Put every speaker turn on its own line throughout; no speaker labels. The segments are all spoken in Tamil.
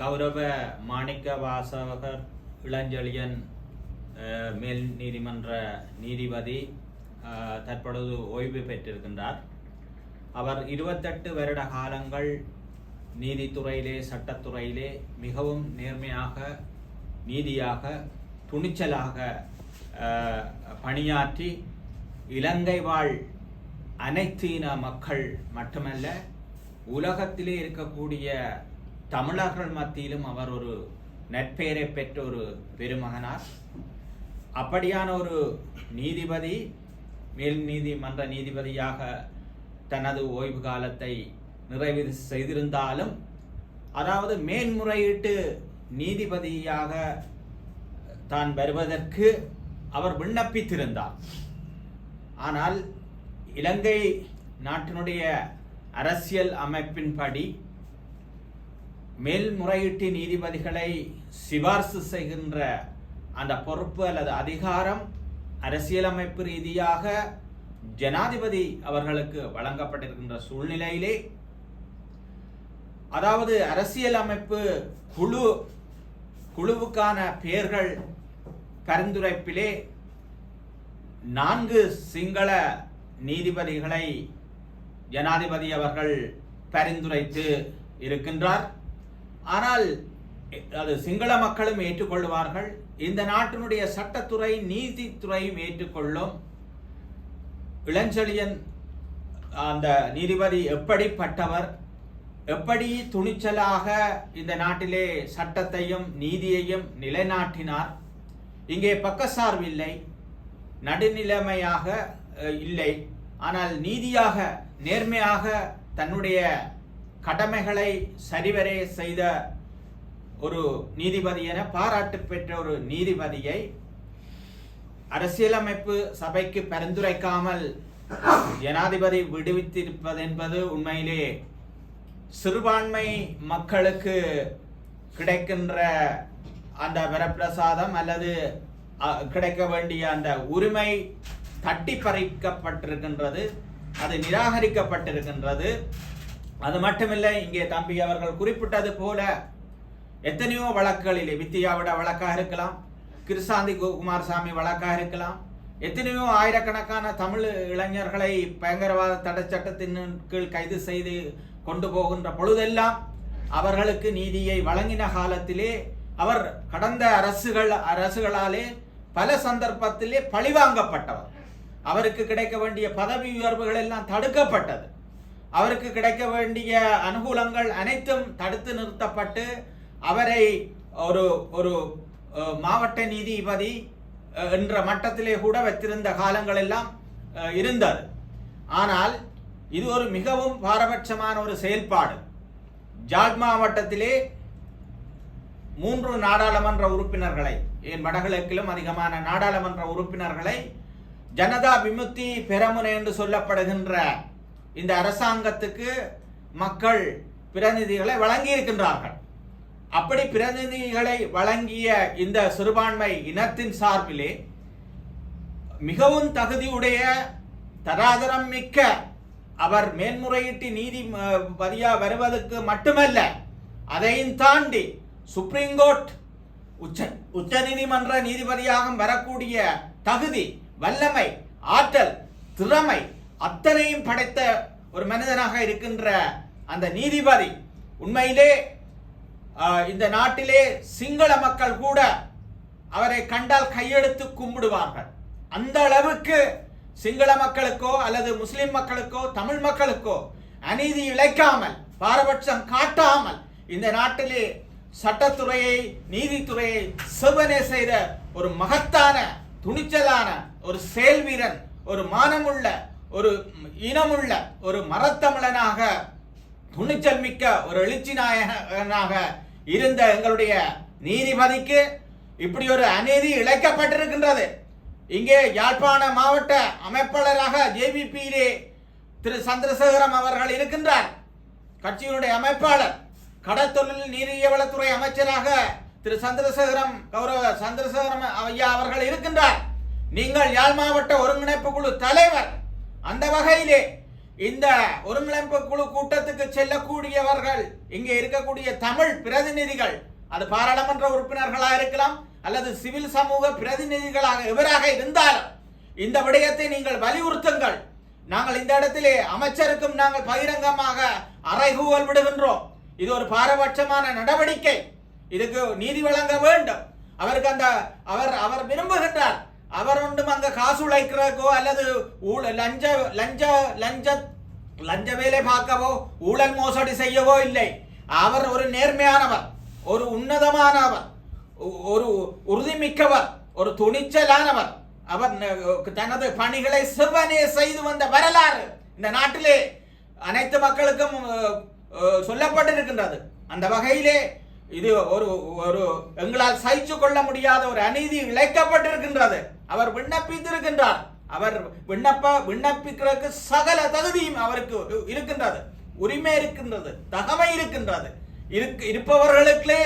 கௌரவ மாணிக்க வாசகர் இளஞ்செழியன் மேல் நீதிமன்ற நீதிபதி தற்பொழுது ஓய்வு பெற்றிருக்கின்றார். அவர் 28 வருட காலங்கள் நீதித்துறையிலே சட்டத்துறையிலே மிகவும் நேர்மையாக நீதியாக துணிச்சலாக பணியாற்றி இலங்கை வாழ் அனைத்து இன மக்கள் மட்டுமல்ல உலகத்திலே இருக்கக்கூடிய தமிழர்கள் மத்தியிலும் அவர் ஒரு நற்பெயரை பெற்ற ஒரு பெருமகனார். அப்படியான ஒரு நீதிபதி மேல் நீதிமன்ற நீதிபதியாக தனது ஓய்வு காலத்தை நிறைவு செய்திருந்தாலும், அதாவது மேன்முறையீட்டு நீதிபதியாக தான் வருவதற்கு அவர் விண்ணப்பித்திருந்தார். ஆனால் இலங்கை நாட்டினுடைய அரசியல் அமைப்பின்படி மேல்முறையீட்டு நீதிபதிகளை சிபார்சு செய்கின்ற அந்த பொறுப்பு அல்லது அதிகாரம் அரசியலமைப்பு ரீதியாக ஜனாதிபதி அவர்களுக்கு வழங்கப்பட்டிருக்கின்ற சூழ்நிலையிலே, அதாவது அரசியலமைப்பு குழுவுக்கான பெயர்கள் பரிந்துரைப்பிலே 4 சிங்கள நீதிபதிகளை ஜனாதிபதி அவர்கள் பரிந்துரைத்து இருக்கின்றார். ஆனால் அது சிங்கள மக்களும் ஏற்றுக்கொள்வார்கள், இந்த நாட்டினுடைய சட்டத்துறை நீதித்துறையும் ஏற்றுக்கொள்ளும். இளஞ்செழியன் அந்த நீதிபதி எப்படிப்பட்டவர், எப்படி துணிச்சலாக இந்த நாட்டிலே சட்டத்தையும் நீதியையும் நிலைநாட்டினார். இங்கே பக்கசார்பு இல்லை, நடுநிலைமையாக இல்லை, ஆனால் நீதியாக நேர்மையாக தன்னுடைய கடமைகளை சரிவரே செய்த ஒரு நீதிபதி என பாராட்டு பெற்ற ஒரு நீதிபதியை அரசியலமைப்பு சபைக்கு பரிந்துரைக்காமல் ஜனாதிபதி விடுவித்திருப்பது என்பது உண்மையிலே சிறுபான்மை மக்களுக்கு கிடைக்கின்ற அந்த வரப்பிரசாதம் அல்லது கிடைக்க வேண்டிய அந்த உரிமை தட்டி பறிக்கப்பட்டிருக்கின்றது, அது நிராகரிக்கப்பட்டிருக்கின்றது. அது மட்டுமில்லை, இங்கே தம்பி அவர்கள் குறிப்பிட்டது போல எத்தனையோ வழக்குகளிலே வித்தியாவிட வழக்காக இருக்கலாம், கிருசாந்தி குமாரசாமி வழக்காக இருக்கலாம், எத்தனையோ ஆயிரக்கணக்கான தமிழ் இளைஞர்களை பயங்கரவாத தடை சட்டத்தின் கீழ் கைது செய்து கொண்டு போகின்ற பொழுதெல்லாம் அவர்களுக்கு நீதியை வழங்கின காலத்திலே அவர் கடந்த அரசுகளாலே பல சந்தர்ப்பத்திலே பழிவாங்கப்பட்டவர். அவருக்கு கிடைக்க வேண்டிய பதவி உயர்வுகள் எல்லாம் தடுக்கப்பட்டது, அவருக்கு கிடைக்க வேண்டிய அனுகூலங்கள் அனைத்தும் தடுத்து நிறுத்தப்பட்டு அவரை ஒரு ஒரு மாவட்ட நீதிபதி என்ற மட்டத்திலே கூட வைத்திருந்த காலங்கள் எல்லாம் இருந்தது. ஆனால் இது ஒரு மிகவும் பாரபட்சமான ஒரு செயல்பாடு. ஜாழ் மாவட்டத்திலே 3 நாடாளுமன்ற உறுப்பினர்களை, வடகிழக்கிலும் அதிகமான நாடாளுமன்ற உறுப்பினர்களை ஜனதா விமுக்தி பெரமுன என்று சொல்லப்படுகின்ற இந்த அரசாங்கத்துக்கு மக்கள் பிரதிநிதிகளை வழங்கி இருக்கின்றார்கள். அப்படி பிரதிநிதிகளை வழங்கிய இந்த சிறுபான்மை இனத்தின் சார்பிலே மிகவும் தகுதியுடைய தராதரம் மிக்க அவர் மேன்முறையீட்டு நீதிபதியா வருவதற்கு மட்டுமல்ல, அதையும் தாண்டி சுப்ரீம் கோர்ட் உச்ச நீதிமன்ற நீதிபதியாக வரக்கூடிய தகுதி, வல்லமை, ஆற்றல், திறமை அத்தனையும் படைத்த ஒரு மனிதனாக இருக்கின்ற அந்த நீதிபதி உண்மையிலே இந்த நாட்டிலே சிங்கள மக்கள் கூட அவரை கண்டால் கையெடுத்து கும்பிடுவார்கள். அந்த அளவுக்கு சிங்கள மக்களுக்கோ அல்லது முஸ்லிம் மக்களுக்கோ தமிழ் மக்களுக்கோ அநீதி இழைக்காமல், பாரபட்சம் காட்டாமல் இந்த நாட்டிலே சட்டத்துறையை நீதித்துறையை செவ்வனே செய்த ஒரு மகத்தான துணிச்சலான ஒரு செயல் வீரன், ஒரு மானமுள்ள ஒரு இனமுள்ள ஒரு மரத்தமிழனாக துணிச்சல் மிக்க ஒரு எழுச்சி நாயகனாக இருந்த எங்களுடைய நீதிபதிக்கு இப்படி ஒரு அநீதி இழைக்கப்பட்டிருக்கின்றது. இங்கே யாழ்ப்பாண மாவட்ட அமைப்பாளராக ஜேவிபியிலே திரு சந்திரசேகரம் அவர்கள் இருக்கின்றார், கட்சியினுடைய அமைப்பாளர். கடற்தொழில் நீரியவளத்துறை அமைச்சராக திரு கௌரவ சந்திரசேகரம் ஐயா அவர்கள் இருக்கின்றார். நீங்கள் யாழ் மாவட்ட ஒருங்கிணைப்பு குழு தலைவர். அந்த வகையிலே இந்த ஒருங்கிணைப்பு குழு கூட்டத்துக்கு செல்லக்கூடியவர்கள் இங்கே இருக்கக்கூடிய தமிழ் பிரதிநிதிகள், அது பாராளுமன்ற உறுப்பினர்களாக இருக்கலாம் அல்லது சிவில் சமூக பிரதிநிதிகளாக எவராக இருந்தாலும் இந்த விடயத்தை நீங்கள் வலியுறுத்துங்கள். நாங்கள் இந்த இடத்திலே அமைச்சருக்கும் நாங்கள் பகிரங்கமாக அறைகூவல் விடுகின்றோம். இது ஒரு பாரபட்சமான நடவடிக்கை. இதுக்கு நீதி வழங்க வேண்டும். அவருக்கு அந்த அவர் விரும்புகின்றார். அவர் ஒன்றும் அங்க காசு உழைக்கிறக்கோ அல்லது லஞ்ச வேலை பார்க்கவோ ஊழல் மோசடி செய்யவோ இல்லை. அவர் ஒரு நேர்மையானவர், ஒரு உன்னதமானவர், ஒரு உறுதிமிக்கவர், ஒரு துணிச்சலானவர். அவர் தனது பணிகளை செவ்வனே செய்து வந்த வரலாறு இந்த நாட்டிலே அனைத்து மக்களுக்கும் சொல்லப்பட்டிருக்கின்றது. அந்த வகையிலே இது ஒரு எங்களால் சகிச்சு கொள்ள முடியாத ஒரு அநீதி இழைக்கப்பட்டிருக்கின்றது. அவர் விண்ணப்பித்திருக்கின்றார். அவர் விண்ணப்பிக்கிறதுக்கு சகல தகுதியும் அவருக்கு இருக்கின்றது, உரிமை இருக்கின்றது, தகமை இருக்கின்றது. இருப்பவர்களுக்கே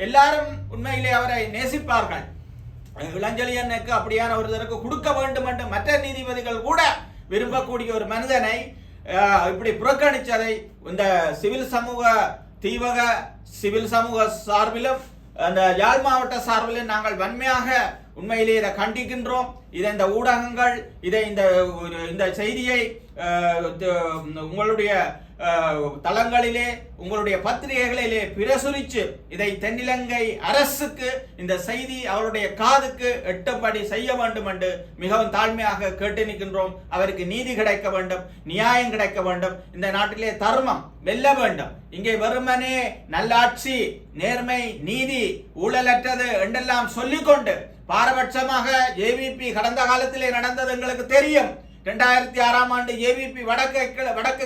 எல்லாரும் உண்மையிலே அவரை நேசிப்பார்கள். இளஞ்செழியனுக்கு அப்படியான ஒருத்தருக்கு கொடுக்க வேண்டும் என்று மற்ற நீதிபதிகள் கூட விரும்பக்கூடிய ஒரு மனிதனை இப்படி புறக்கணித்ததை இந்த சிவில் சமூக தீவக சிவில் சமூக சார்பிலும் அந்த யாழ் மாவட்ட சார்பிலும் நாங்கள் வன்மையாக உண்மையிலே இதை கண்டிக்கின்றோம். இதை இந்த ஊடகங்கள் இதை இந்த செய்தியை உங்களுடைய தளங்களிலே உங்களுடைய பத்திரிகைகளிலே பிரசுரித்து இதை தென்னிலங்கை அரசுக்கு இந்த செய்தி அவருடைய காதுக்கு எட்டும்படி செய்ய வேண்டும் என்று மிகவும் தாழ்மையாக கேட்டு நிற்கின்றோம். அவருக்கு நீதி கிடைக்க வேண்டும், நியாயம் கிடைக்க வேண்டும். இந்த நாட்டிலே தர்மம் வெல்ல வேண்டும். இங்கே வெறுமனே நல்லாட்சி, நேர்மை, நீதி, ஊழலற்றது என்றெல்லாம் சொல்லிக்கொண்டு பாரபட்சமாக ஏவிபி கடந்த காலத்திலே நடந்தது எங்களுக்கு தெரியும். 2006ஆம் ஆண்டு ஏவிபி வடக்கு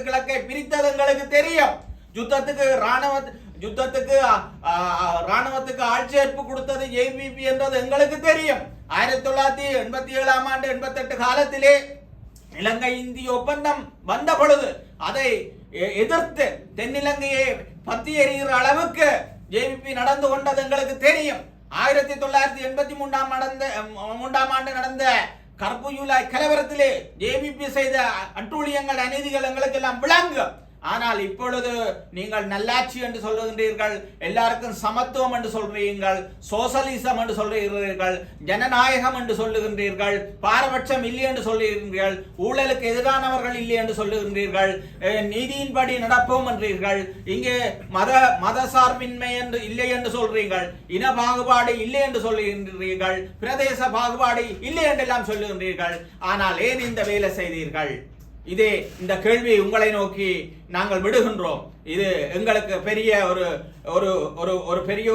கிழக்கை பிரித்தது எங்களுக்கு தெரியும். யுத்தத்துக்கு ஆட்சேர்ப்பு கொடுத்தது ஏவிபி என்றது எங்களுக்கு தெரியும். 1987ஆம் ஆண்டு 88 காலத்திலே இலங்கை இந்திய ஒப்பந்தம் வந்த பொழுது அதை எதிர்த்து தென்னிலங்கையை பத்தி எறிகிற அளவுக்கு ஏவிபி நடந்து கொண்டது எங்களுக்கு தெரியும். 1983ஆம் ஆண்டு நடந்த கருப்பு ஜூலை கலவரத்திலே ஏவிபி செய்த அட்டூழியங்கள், அநீதிகள் எங்களுக்கு எல்லாம் விளங்கும். ஆனால் இப்பொழுது நீங்கள் நல்லாட்சி என்று சொல்லுகின்றீர்கள், எல்லாருக்கும் சமத்துவம் என்று சொல்றீர்கள், சோசலிசம் என்று சொல்லுகிறீர்கள், ஜனநாயகம் என்று சொல்லுகின்றீர்கள், பாரபட்சம் இல்லை என்று சொல்லுகின்றீர்கள், ஊழலுக்கு எதிரானவர்கள் இல்லை என்று சொல்லுகின்றீர்கள், நீதியின்படி நடப்போம் என்றீர்கள். இங்கே மத சார்பின்மை என்று இல்லை என்று சொல்றீர்கள், இன பாகுபாடு இல்லை என்று சொல்லுகின்றீர்கள், பிரதேச பாகுபாடு இல்லை என்றெல்லாம் சொல்லுகின்றீர்கள். ஆனால் ஏன் இந்த வேலை செய்தீர்கள்? இதே இந்த கேள்வி உங்களை நோக்கி நாங்கள் விடுகின்றோம். இது எங்களுக்கு பெரிய ஒரு பெரிய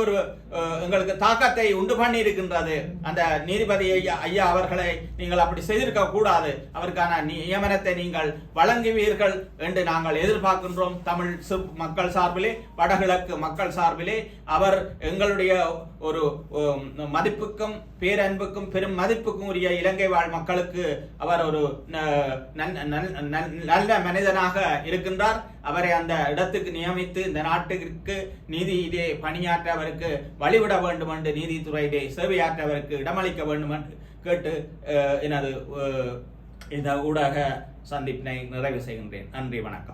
எங்களுக்கு தாக்கத்தை உண்டு பண்ணி இருக்கின்றது. அந்த நீதிபதி ஐயா அவர்களை நீங்கள் அப்படி செய்திருக்க கூடாது. அவருக்கான நியமனத்தை நீங்கள் வழங்குவீர்கள் என்று நாங்கள் எதிர்பார்க்கின்றோம். தமிழ் மக்கள் சார்பிலே, வடகிழக்கு மக்கள் சார்பிலே அவர் எங்களுடைய ஒரு மதிப்புக்கும் பேரன்புக்கும் பெரும் மதிப்புக்கும் உரிய இலங்கை வாழ் மக்களுக்கு அவர் ஒரு நல்ல மனிதனாக இருக்கின்றார். அவரை அந்த இடத்துக்கு நியமித்து இந்த நாட்டுக்கு நீதியிலே பணியாற்ற அவருக்கு வழிவிட வேண்டும் என்று, நீதித்துறையிலே சேவையாற்ற அவருக்கு இடமளிக்க வேண்டும் என்று கேட்டு எனது இந்த ஊடக சந்திப்பினை நிறைவு செய்கின்றேன். நன்றி, வணக்கம்.